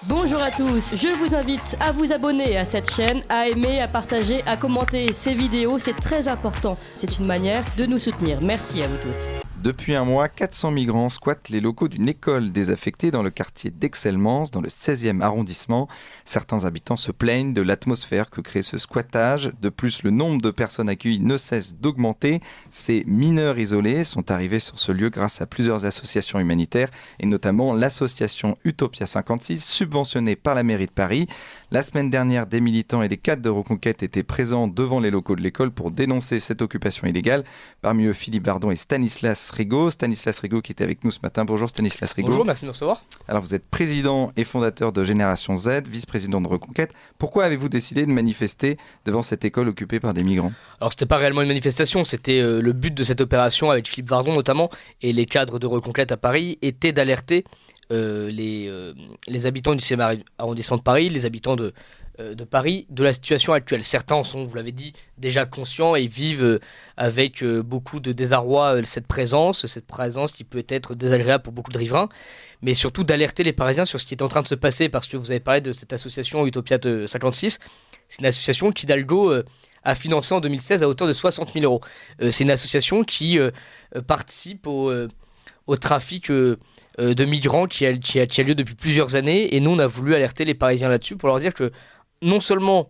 Bonjour à tous, je vous invite à vous abonner à cette chaîne, à aimer, à partager, à commenter ces vidéos, c'est très important. C'est une manière de nous soutenir. Merci à vous tous. Depuis un mois, 400 migrants squattent les locaux d'une école désaffectée dans le quartier d'Excelmans, dans le 16e arrondissement. Certains habitants se plaignent de l'atmosphère que crée ce squattage. De plus, le nombre de personnes accueillies ne cesse d'augmenter. Ces mineurs isolés sont arrivés sur ce lieu grâce à plusieurs associations humanitaires et notamment l'association Utopia 56, subventionnée par la mairie de Paris. La semaine dernière, des militants et des cadres de Reconquête étaient présents devant les locaux de l'école pour dénoncer cette occupation illégale. Parmi eux, Philippe Vardon et Stanislas Rigaud. Stanislas Rigaud qui était avec nous ce matin. Bonjour Stanislas Rigaud. Bonjour, merci de nous recevoir. Alors vous êtes président et fondateur de Génération Z, vice-président de Reconquête. Pourquoi avez-vous décidé de manifester devant cette école occupée par des migrants ? Alors c'était pas réellement une manifestation, c'était le but de cette opération avec Philippe Vardon notamment et les cadres de Reconquête à Paris était d'alerter les habitants du 6e arrondissement de Paris, les habitants de Paris, de la situation actuelle. Certains en sont, vous l'avez dit, déjà conscients et vivent avec beaucoup de désarroi cette présence qui peut être désagréable pour beaucoup de riverains, mais surtout d'alerter les Parisiens sur ce qui est en train de se passer, parce que vous avez parlé de cette association Utopia 56, c'est une association qu'Hidalgo a financée en 2016 à hauteur de 60 000 euros. C'est une association qui participe au trafic de migrants qui a lieu depuis plusieurs années, et nous on a voulu alerter les Parisiens là-dessus pour leur dire que non seulement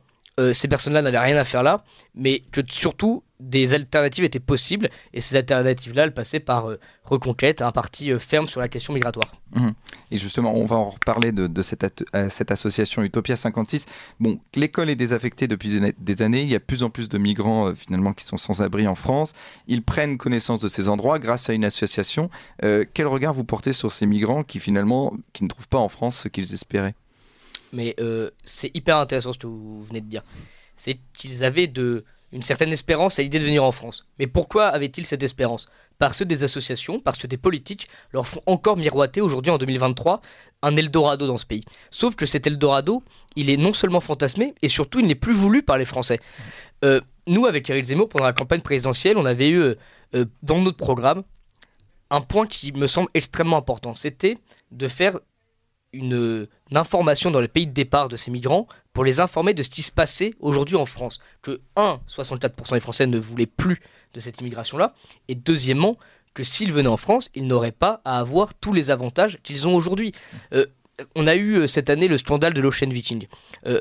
ces personnes-là n'avaient rien à faire là, mais que surtout des alternatives étaient possibles, et ces alternatives-là, elles passaient par Reconquête, un parti ferme sur la question migratoire. Et justement, on va en reparler de cette association Utopia 56. Bon, l'école est désaffectée depuis des années, il y a de plus en plus de migrants finalement qui sont sans abri en France. Ils prennent connaissance de ces endroits grâce à une association. Quel regard vous portez sur ces migrants qui ne trouvent pas en France ce qu'ils espéraient ? Mais c'est hyper intéressant ce que vous venez de dire. C'est qu'ils avaient une certaine espérance à l'idée de venir en France. Mais pourquoi avaient-ils cette espérance ? Parce que des associations, parce que des politiques leur font encore miroiter aujourd'hui en 2023 un Eldorado dans ce pays. Sauf que cet Eldorado, il est non seulement fantasmé, et surtout il n'est plus voulu par les Français. Nous, avec Éric Zemmour, pendant la campagne présidentielle, on avait eu dans notre programme un point qui me semble extrêmement important. C'était de faire une information dans le pays de départ de ces migrants pour les informer de ce qui se passait aujourd'hui en France. Que 64% des Français ne voulaient plus de cette immigration-là, et deuxièmement, que s'ils venaient en France, ils n'auraient pas à avoir tous les avantages qu'ils ont aujourd'hui. On a eu cette année le scandale de l'Ocean Viking.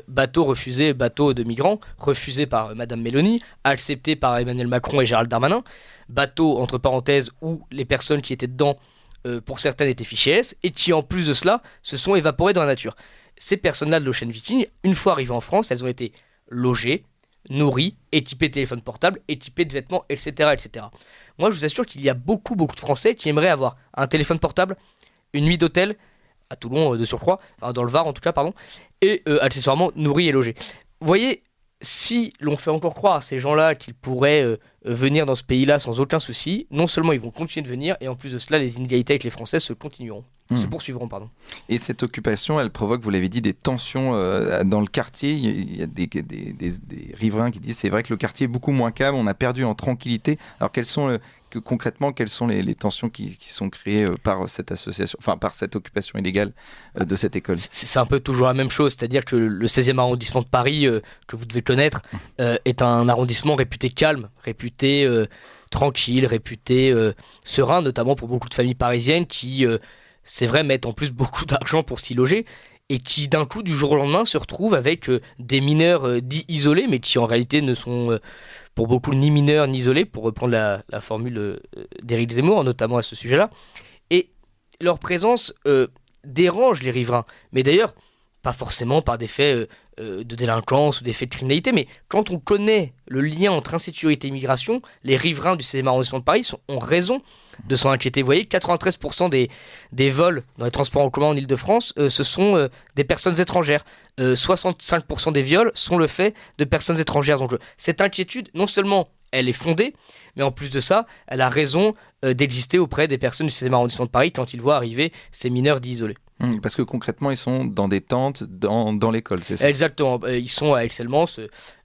Bateau de migrants, refusé par Madame Mélanie, accepté par Emmanuel Macron et Gérald Darmanin. Bateau, entre parenthèses, où les personnes qui étaient dedans pour certaines étaient fichées S, et qui en plus de cela se sont évaporées dans la nature. Ces personnes-là de l'Ocean Viking, une fois arrivées en France, elles ont été logées, nourries, équipées de téléphones portables, équipées de vêtements, etc., etc. Moi, je vous assure qu'il y a beaucoup de Français qui aimeraient avoir un téléphone portable, une nuit d'hôtel, à Toulon de surcroît, enfin, dans le Var en tout cas, pardon, et accessoirement nourris et logés. Vous voyez, si l'on fait encore croire à ces gens-là qu'ils pourraient venir dans ce pays-là sans aucun souci, non seulement ils vont continuer de venir, et en plus de cela, les inégalités avec les Français se poursuivront. Et cette occupation, elle provoque, vous l'avez dit, des tensions dans le quartier. Il y a des riverains qui disent c'est vrai que le quartier est beaucoup moins calme, on a perdu en tranquillité. Alors concrètement, quelles sont les tensions qui sont créées par cette association, enfin par cette occupation illégale de cette école ? C'est un peu toujours la même chose, c'est-à-dire que le 16e arrondissement de Paris, que vous devez connaître, est un arrondissement réputé calme, réputé tranquille, réputé serein, notamment pour beaucoup de familles parisiennes qui, c'est vrai, mettent en plus beaucoup d'argent pour s'y loger, et qui d'un coup, du jour au lendemain, se retrouvent avec des mineurs dits isolés, mais qui en réalité ne sont pour beaucoup ni mineurs ni isolés, pour reprendre la formule d'Éric Zemmour, notamment à ce sujet-là. Et leur présence dérange les riverains, mais d'ailleurs, pas forcément par des faits de délinquance ou des faits de criminalité, mais quand on connaît le lien entre insécurité et immigration, les riverains du 16e arrondissement de Paris ont raison de s'en inquiéter. Vous voyez, 93% des vols dans les transports en commun en Ile-de-France, ce sont des personnes étrangères. 65% des viols sont le fait de personnes étrangères. Donc cette inquiétude, non seulement elle est fondée, mais en plus de ça, elle a raison d'exister auprès des personnes du 16e arrondissement de Paris quand ils voient arriver ces mineurs dits isolés. Parce que concrètement, ils sont dans des tentes dans l'école, c'est ça ? Exactement. Ils sont à Excelmans,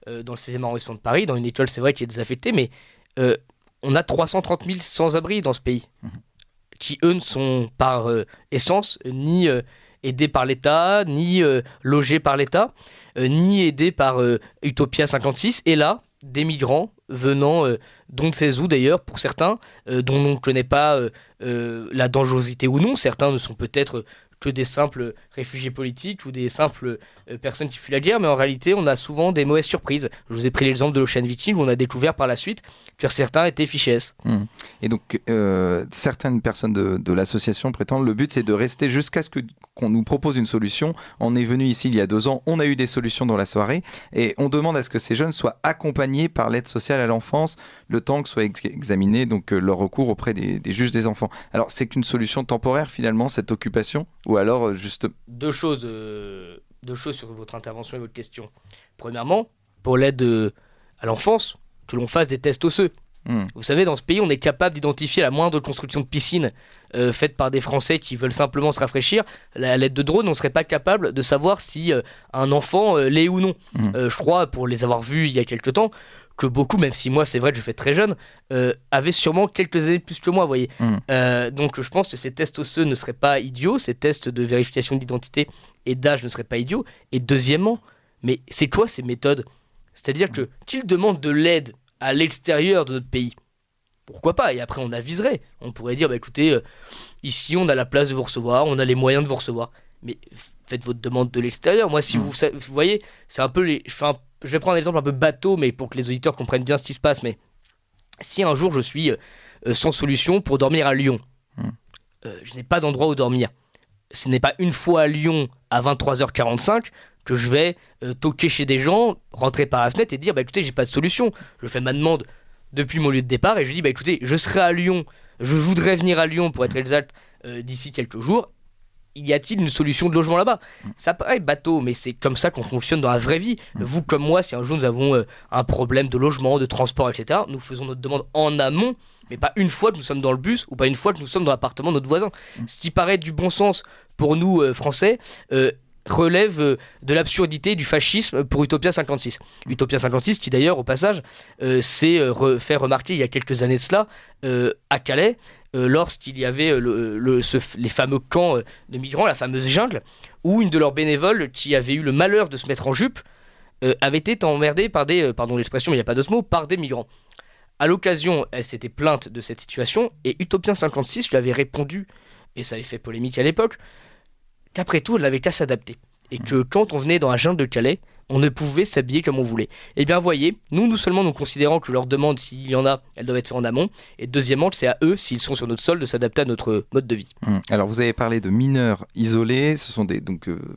dans le 16e arrondissement de Paris, dans une école, c'est vrai, qui est désaffectée, mais on a 330 000 sans-abri dans ce pays, qui eux ne sont par essence ni aidés par l'État, ni logés par l'État, ni aidés par Utopia 56. Et là, des migrants venant d'on ne sait où d'ailleurs, pour certains, dont on ne connaît pas la dangerosité ou non. Certains ne sont peut-être que des simples réfugiés politiques ou des simples personnes qui fuient la guerre, mais en réalité, on a souvent des mauvaises surprises. Je vous ai pris l'exemple de l'Ocean Viking, où on a découvert par la suite que certains étaient fichés S. Et donc, certaines personnes de l'association prétendent le but, c'est de rester jusqu'à ce qu'on nous propose une solution. On est venu ici il y a 2 ans, on a eu des solutions dans la soirée, et on demande à ce que ces jeunes soient accompagnés par l'aide sociale à l'enfance, le temps que soit examiné donc, leur recours auprès des juges des enfants. Alors, c'est qu'une solution temporaire, finalement, cette occupation, ou alors juste... Deux choses sur votre intervention et votre question. Premièrement, pour l'aide à l'enfance, que l'on fasse des tests osseux. Vous savez, dans ce pays, on est capable d'identifier la moindre construction de piscine faite par des Français qui veulent simplement se rafraîchir. À l'aide de drone, on ne serait pas capable de savoir si un enfant l'est ou non. Je crois, pour les avoir vus il y a quelques temps, que beaucoup, même si moi c'est vrai que je fais très jeune, avaient sûrement quelques années de plus que moi, vous voyez. Donc je pense que ces tests osseux ne seraient pas idiots, ces tests de vérification d'identité et d'âge ne seraient pas idiots. Et deuxièmement, mais c'est quoi ces méthodes ? C'est-à-dire que qu'ils demandent de l'aide à l'extérieur de notre pays, pourquoi pas ? Et après on aviserait. On pourrait dire, écoutez, ici on a la place de vous recevoir, on a les moyens de vous recevoir. Mais faites votre demande de l'extérieur. Moi, si vous voyez, c'est un peu je vais prendre un exemple un peu bateau, mais pour que les auditeurs comprennent bien ce qui se passe. Mais si un jour je suis sans solution pour dormir à Lyon, je n'ai pas d'endroit où dormir. Ce n'est pas une fois à Lyon à 23h45 que je vais toquer chez des gens, rentrer par la fenêtre et dire écoutez, j'ai pas de solution. Je fais ma demande depuis mon lieu de départ et je dis écoutez, je serai à Lyon, je voudrais venir à Lyon pour être exact d'ici quelques jours. Y a-t-il une solution de logement là-bas ? Ça paraît bateau, mais c'est comme ça qu'on fonctionne dans la vraie vie. Vous comme moi, si un jour nous avons un problème de logement, de transport, etc., nous faisons notre demande en amont, mais pas une fois que nous sommes dans le bus ou pas une fois que nous sommes dans l'appartement de notre voisin. Ce qui paraît du bon sens pour nous, Français, relève de l'absurdité du fascisme pour Utopia 56. Utopia 56 qui d'ailleurs, au passage, s'est fait remarquer il y a quelques années de cela, à Calais, lorsqu'il y avait les fameux camps de migrants, la fameuse jungle, où une de leurs bénévoles, qui avait eu le malheur de se mettre en jupe, avait été emmerdée par pardon l'expression, mais il n'y a pas d'autre mot, par des migrants. À l'occasion, elle s'était plainte de cette situation, et Utopia 56 lui avait répondu, et ça avait fait polémique à l'époque, qu'après tout, elle n'avait qu'à s'adapter. Et que quand on venait dans la jungle de Calais, on ne pouvait s'habiller comme on voulait. Eh bien, voyez, nous seulement, nous considérons que leurs demandes, s'il y en a, elles doivent être faites en amont. Et deuxièmement, c'est à eux, s'ils sont sur notre sol, de s'adapter à notre mode de vie. Alors, vous avez parlé de mineurs isolés. Ce sont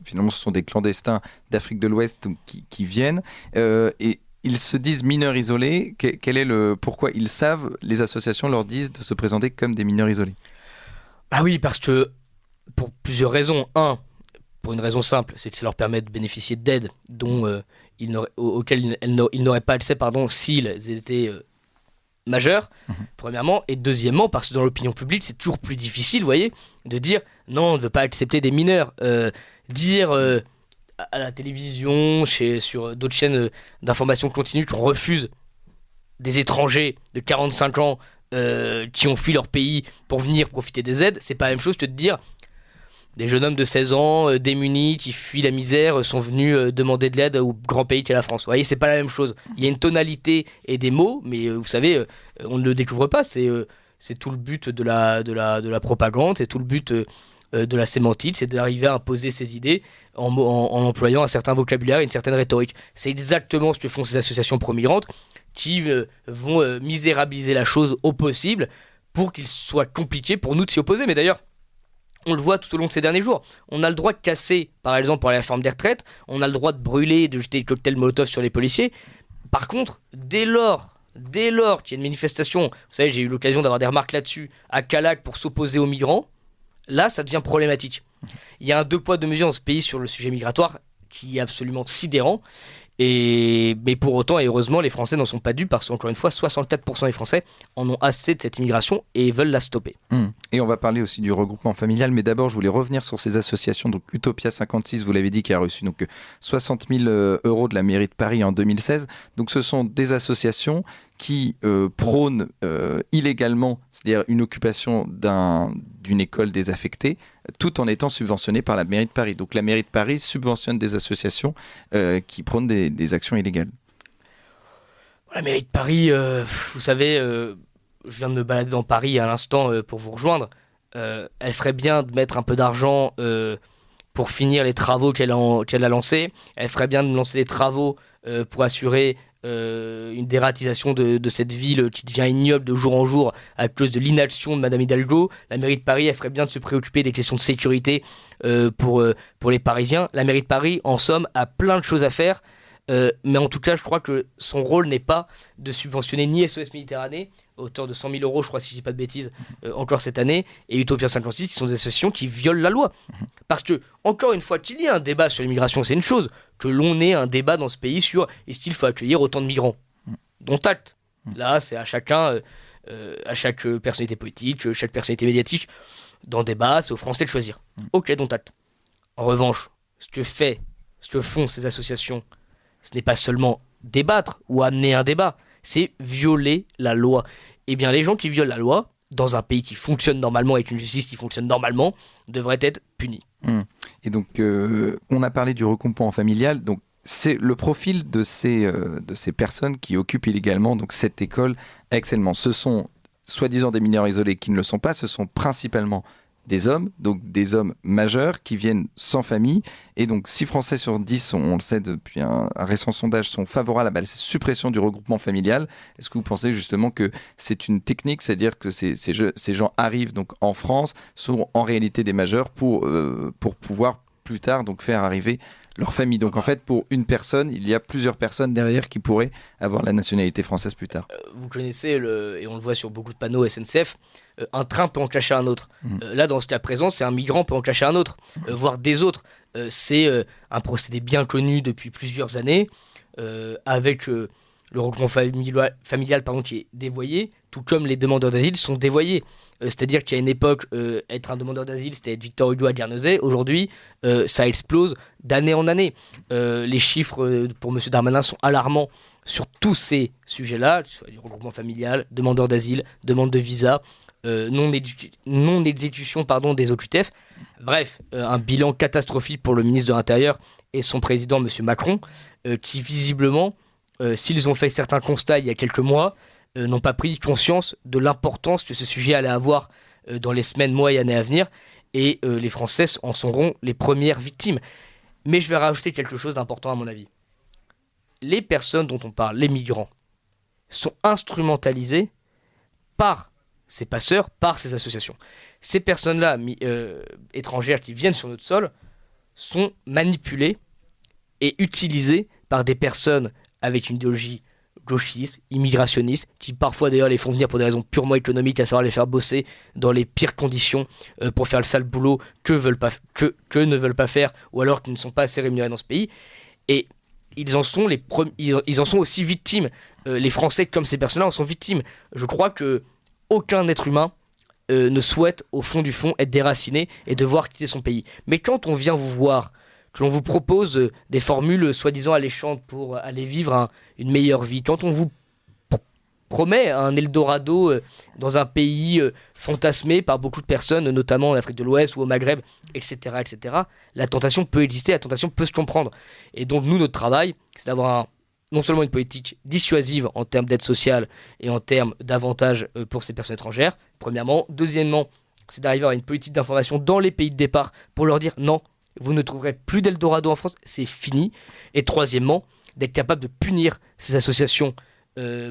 finalement, ce sont des clandestins d'Afrique de l'Ouest qui viennent. Et ils se disent mineurs isolés. Quel est pourquoi ils savent, les associations leur disent de se présenter comme des mineurs isolés ? Ah oui, parce que, pour plusieurs raisons. Pour une raison simple, c'est que ça leur permet de bénéficier d'aides auxquelles ils n'auraient pas accès s'ils étaient majeurs, premièrement. Et deuxièmement, parce que dans l'opinion publique, c'est toujours plus difficile, vous voyez, de dire non, on ne veut pas accepter des mineurs. Dire à la télévision, sur d'autres chaînes d'information continue, qu'on refuse des étrangers de 45 ans qui ont fui leur pays pour venir profiter des aides, c'est pas la même chose que de dire des jeunes hommes de 16 ans, démunis, qui fuient la misère, sont venus demander de l'aide au grand pays qu'est la France. Vous voyez, c'est pas la même chose. Il y a une tonalité et des mots, mais vous savez, on ne le découvre pas. C'est tout le but de la propagande, c'est tout le but de la sémantique, c'est d'arriver à imposer ses idées en employant un certain vocabulaire et une certaine rhétorique. C'est exactement ce que font ces associations pro-migrantes qui vont misérabiliser la chose au possible pour qu'il soit compliqué pour nous de s'y opposer. Mais d'ailleurs, on le voit tout au long de ces derniers jours. On a le droit de casser, par exemple, pour la réforme des retraites. On a le droit de brûler, de jeter le cocktail Molotov sur les policiers. Par contre, dès lors qu'il y a une manifestation, vous savez, j'ai eu l'occasion d'avoir des remarques là-dessus, à Calac pour s'opposer aux migrants, là, ça devient problématique. Il y a un 2 poids 2 mesures dans ce pays sur le sujet migratoire qui est absolument sidérant. Mais pour autant, et heureusement, les Français n'en sont pas dupes parce qu'encore une fois, 64% des Français en ont assez de cette immigration et veulent la stopper. Et on va parler aussi du regroupement familial, mais d'abord, je voulais revenir sur ces associations. Donc, Utopia 56, vous l'avez dit, qui a reçu 60 000 € de la mairie de Paris en 2016. Donc, ce sont des associations qui prônent illégalement, c'est-à-dire une occupation d'une école désaffectée, tout en étant subventionné par la mairie de Paris. Donc la mairie de Paris subventionne des associations qui prônent des actions illégales. La mairie de Paris, vous savez, je viens de me balader dans Paris à l'instant pour vous rejoindre. Elle ferait bien de mettre un peu d'argent pour finir les travaux qu'elle a lancés. Elle ferait bien de lancer des travaux pour assurer une dératisation de cette ville qui devient ignoble de jour en jour à cause de l'inaction de Madame Hidalgo. La mairie de Paris, elle ferait bien de se préoccuper des questions de sécurité pour les Parisiens. La mairie de Paris, en somme, a plein de choses à faire. Mais en tout cas, je crois que son rôle n'est pas de subventionner ni SOS Méditerranée, à hauteur de 100 000 euros, je crois, si je dis pas de bêtises, encore cette année, et Utopia 56, qui sont des associations qui violent la loi. Parce que, encore une fois, qu'il y ait un débat sur l'immigration, c'est une chose. Que l'on ait un débat dans ce pays sur est-ce qu'il faut accueillir autant de migrants, dont acte. Là, c'est à chacun, à chaque personnalité politique, chaque personnalité médiatique, d'en débat, c'est aux Français de choisir. Ok, dont acte. En revanche, ce que font ces associations, ce n'est pas seulement débattre ou amener un débat, c'est violer la loi. Eh bien, les gens qui violent la loi, dans un pays qui fonctionne normalement, avec une justice qui fonctionne normalement, devraient être punis. Et donc, on a parlé du regroupement familial. Donc, c'est le profil de ces personnes qui occupent illégalement donc, cette école à Aix-en-Mans. Ce sont soi-disant des mineurs isolés qui ne le sont pas. Ce sont principalement des hommes, donc des hommes majeurs qui viennent sans famille. Et donc 6 Français sur 10, on le sait depuis un récent sondage, sont favorables à la suppression du regroupement familial. Est-ce que vous pensez justement que c'est une technique, c'est-à-dire que ces gens arrivent donc en France, sont en réalité des majeurs pour pouvoir plus tard donc faire arriver leur famille. Donc en fait, pour une personne, il y a plusieurs personnes derrière qui pourraient avoir la nationalité française plus tard. Vous connaissez, et on le voit sur beaucoup de panneaux SNCF, un train peut en cacher un autre. Là, dans ce cas présent, c'est un migrant peut en cacher un autre, voire des autres. C'est un procédé bien connu depuis plusieurs années, avec le regroupement familial qui est dévoyé, tout comme les demandeurs d'asile sont dévoyés. C'est-à-dire qu'à une époque, être un demandeur d'asile, c'était être Victor Hugo à Guernesey. Aujourd'hui, ça explose d'année en année. Les chiffres pour M. Darmanin sont alarmants sur tous ces sujets-là, soit du regroupement familial, demandeur d'asile, demande de visa, non-exécution des OQTF. Bref, un bilan catastrophique pour le ministre de l'Intérieur et son président, M. Macron, qui visiblement, s'ils ont fait certains constats il y a quelques mois, n'ont pas pris conscience de l'importance que ce sujet allait avoir dans les semaines, mois et années à venir, et les Français en seront les premières victimes. Mais je vais rajouter quelque chose d'important à mon avis. Les personnes dont on parle, les migrants, sont instrumentalisés par ces passeurs, par ces associations. Ces personnes-là, étrangères qui viennent sur notre sol, sont manipulées et utilisées par des personnes avec une idéologie gauchistes, immigrationnistes, qui parfois d'ailleurs les font venir pour des raisons purement économiques, à savoir les faire bosser dans les pires conditions pour faire le sale boulot que ne veulent pas faire, ou alors qu'ils ne sont pas assez rémunérés dans ce pays. Et ils en sont aussi victimes. Les Français, comme ces personnes-là, en sont victimes. Je crois que aucun être humain ne souhaite, au fond du fond, être déraciné et devoir quitter son pays. Mais quand on vient vous voir, que l'on vous propose des formules soi-disant alléchantes pour aller vivre une meilleure vie, quand on vous promet un Eldorado dans un pays fantasmé par beaucoup de personnes, notamment en Afrique de l'Ouest ou au Maghreb, etc., la tentation peut exister, la tentation peut se comprendre. Et donc nous, notre travail, c'est d'avoir non seulement une politique dissuasive en termes d'aide sociale et en termes d'avantages pour ces personnes étrangères, premièrement. Deuxièmement, c'est d'arriver à une politique d'information dans les pays de départ pour leur dire non, vous ne trouverez plus d'Eldorado en France, c'est fini. Et troisièmement, d'être capable de punir ces associations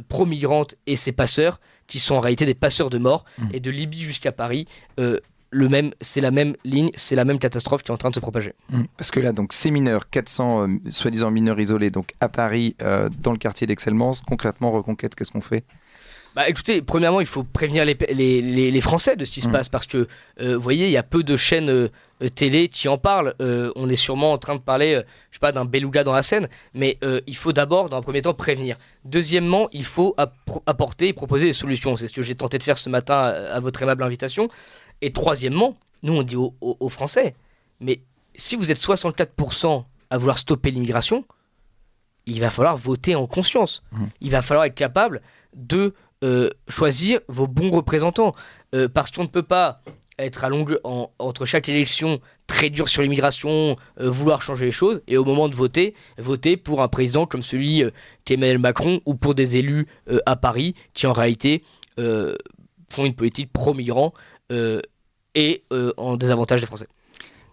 pro-migrantes et ces passeurs qui sont en réalité des passeurs de mort. Et de Libye jusqu'à Paris, c'est la même ligne, c'est la même catastrophe qui est en train de se propager. Parce que là, donc, ces mineurs, 400 soi-disant mineurs isolés, donc à Paris, dans le quartier d'Aix-en-Mans, concrètement, Reconquête, qu'est-ce qu'on fait ? Écoutez, premièrement, il faut prévenir les Français de ce qui se passe, parce que, vous voyez, il y a peu de chaînes télé qui en parlent. On est sûrement en train de parler, d'un beluga dans la Seine, mais il faut d'abord, dans un premier temps, prévenir. Deuxièmement, il faut apporter et proposer des solutions. C'est ce que j'ai tenté de faire ce matin à votre aimable invitation. Et troisièmement, nous, on dit aux Français, mais si vous êtes 64% à vouloir stopper l'immigration, il va falloir voter en conscience. Il va falloir être capable de choisir vos bons représentants, parce qu'on ne peut pas être entre chaque élection très dur sur l'immigration, vouloir changer les choses, et au moment de voter pour un président comme celui qu'Emmanuel Macron, ou pour des élus à Paris qui en réalité font une politique pro-migrants et en désavantage des Français.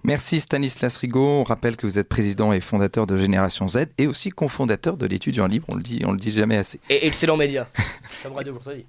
Merci Stanislas Rigaud. On rappelle que vous êtes président et fondateur de Génération Z et aussi cofondateur de l'Étudiant Libre, on le dit jamais assez. Et excellent média, comme Radio Courtoisie.